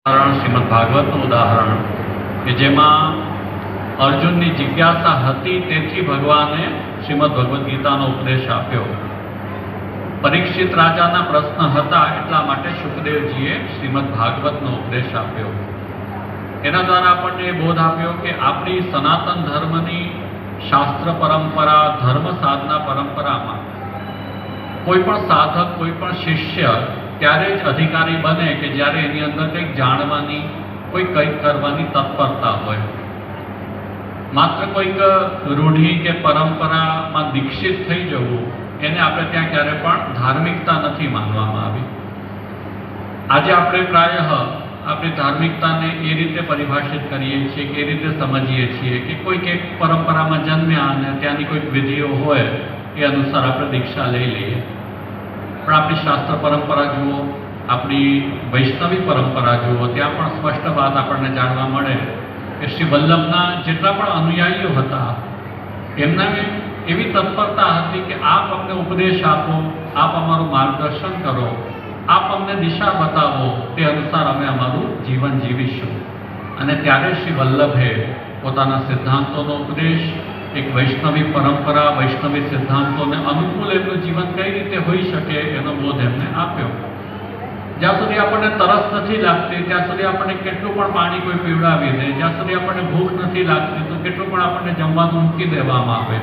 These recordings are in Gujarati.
ઉદાહરણ શ્રીમદ ભાગવતનું ઉદાહરણ કે જેમાં અર્જુનની જિજ્ઞાસા હતી, તેથી ભગવાને શ્રીમદ ભગવદ્ ગીતાનો ઉપદેશ આપ્યો. પરીક્ષિત રાજાના પ્રશ્ન હતા, એટલા માટે સુખદેવજીએ શ્રીમદ ભાગવતનો ઉપદેશ આપ્યો. એના દ્વારા આપણને એ બોધ આપ્યો કે આપણી સનાતન ધર્મની શાસ્ત્ર પરંપરા, ધર્મ સાધના પરંપરામાં કોઈ પણ સાધક, કોઈ પણ શિષ્ય ત્યારે જ અધિકારી બને કે જ્યારે એની અંદર કંઈક જાણવાની, કંઈક કરવાની તત્પરતા હોય. માત્ર કોઈક રૂઢિ કે પરંપરામાં દીક્ષિત થઈ જવું, એને આપણે ત્યાં ક્યારે પણ ધાર્મિકતા નથી માનવામાં આવી. આજે આપણે પ્રાયઃ આપણી ધાર્મિકતાને એ રીતે પરિભાષિત કરીએ છીએ કે એ રીતે સમજીએ છીએ કે કોઈક એક પરંપરામાં જન્મ્યા અને ત્યાંની કોઈક વિધિઓ હોય એ અનુસાર આપણે દીક્ષા લઈ લઈએ. પણ આપણી શાસ્ત્ર પરંપરા જુઓ, આપણી વૈષ્ણવી પરંપરા જુઓ, ત્યાં પણ સ્પષ્ટ વાત આપણને જાણવા મળે કે શ્રી વલ્લભના જેટલા પણ અનુયાયીઓ હતા, એમના એવી તત્પરતા હતી કે આપ અમને ઉપદેશ આપો, આપ અમારું માર્ગદર્શન કરો, આપ અમને દિશા બતાવો, તે અનુસાર અમે અમારું જીવન જીવીશું. અને ત્યારે શ્રી વલ્લભે પોતાના સિદ્ધાંતોનો ઉપદેશ, એક વૈષ્ણવી પરંપરા, વૈષ્ણવી સિદ્ધાંતોને અનુકૂળ એમનું જીવન કઈ રીતે હોઈ શકે એનો બોધ એમને આપ્યો. જ્યાં સુધી આપણને તરસ નથી લાગતી ત્યાં સુધી આપણને કેટલું પણ પાણી કોઈ પીવડાવી દે, જ્યાં સુધી આપણને ભૂખ નથી લાગતી તો કેટલું પણ આપણને જમવાનું મૂકી દેવામાં આવે,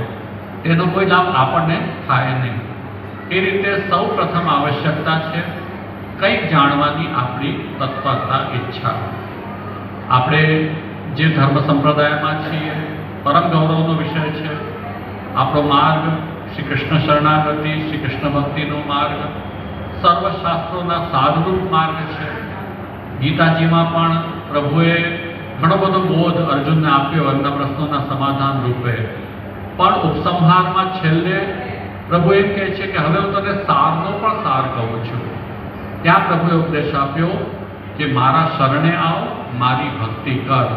તેનો કોઈ લાભ આપણને થાય નહીં. એ રીતે સૌ પ્રથમ આવશ્યકતા છે કંઈક જાણવાની આપણી તત્પરતા, ઈચ્છા. આપણે જે ધર્મ સંપ્રદાયમાં છીએ, પરમ ગૌરવનો વિષય છે. આપણો માર્ગ શ્રી કૃષ્ણ શરણાગતિ, શ્રી કૃષ્ણ ભક્તિનો માર્ગ, સર્વશાસ્ત્રોના સારરૂપ માર્ગ છે. ગીતાજીમાં પણ પ્રભુએ ઘણો બધો બોધ અર્જુનને આપ્યો એમના પ્રશ્નોના સમાધાન રૂપે. પણ ઉપસંહારમાં છેલ્લે પ્રભુ એમ કહે છે કે હવે હું તને સારનો પણ સાર કહું છું. ત્યાં પ્રભુએ ઉપદેશ આપ્યો કે મારા શરણે આવ, મારી ભક્તિ કર,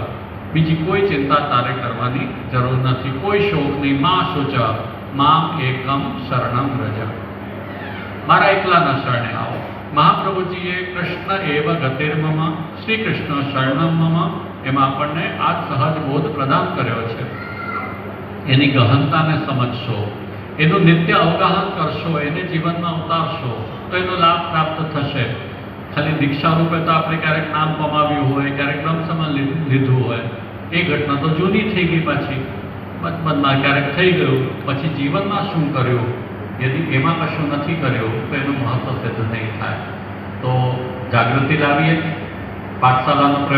બીજી કોઈ ચિંતા તારે કરવાની જરૂર નથી, કોઈ શોક નહીં. મા શુચ મામ એકમ શરણમ વ્રજ, મારા એકલાના શરણે આવો. મહાપ્રભુજીએ કૃષ્ણ એવ ગતિર્મમ, શ્રી કૃષ્ણ શરણમ મમ, એમાં આપણને આ સહજ બોધ પ્રદાન કર્યો છે. એની ગહનતાને સમજશો, એનું નિત્ય અવગાહન કરશો, એને જીવનમાં ઉતારશો તો એનો લાભ પ્રાપ્ત થશે. ખાલી દીક્ષા રૂપે તો આપણે ક્યારેક નામ કમાવ્યું હોય, ક્યારેક બ્રહ્મસમાન લીધું હોય, એ ઘટના તો જૂની થઈ ગઈ. પાછી બચપનમાં ક્યારેક થઈ ગયું, પછી જીવનમાં શું કર્યું, યદિ એમાં કશું નથી કર્યું તો એનું મહત્વ સિદ્ધ નહીં થાય. તો જાગૃતિ લાવીએ, પાઠશાલાનો પ્રયોગ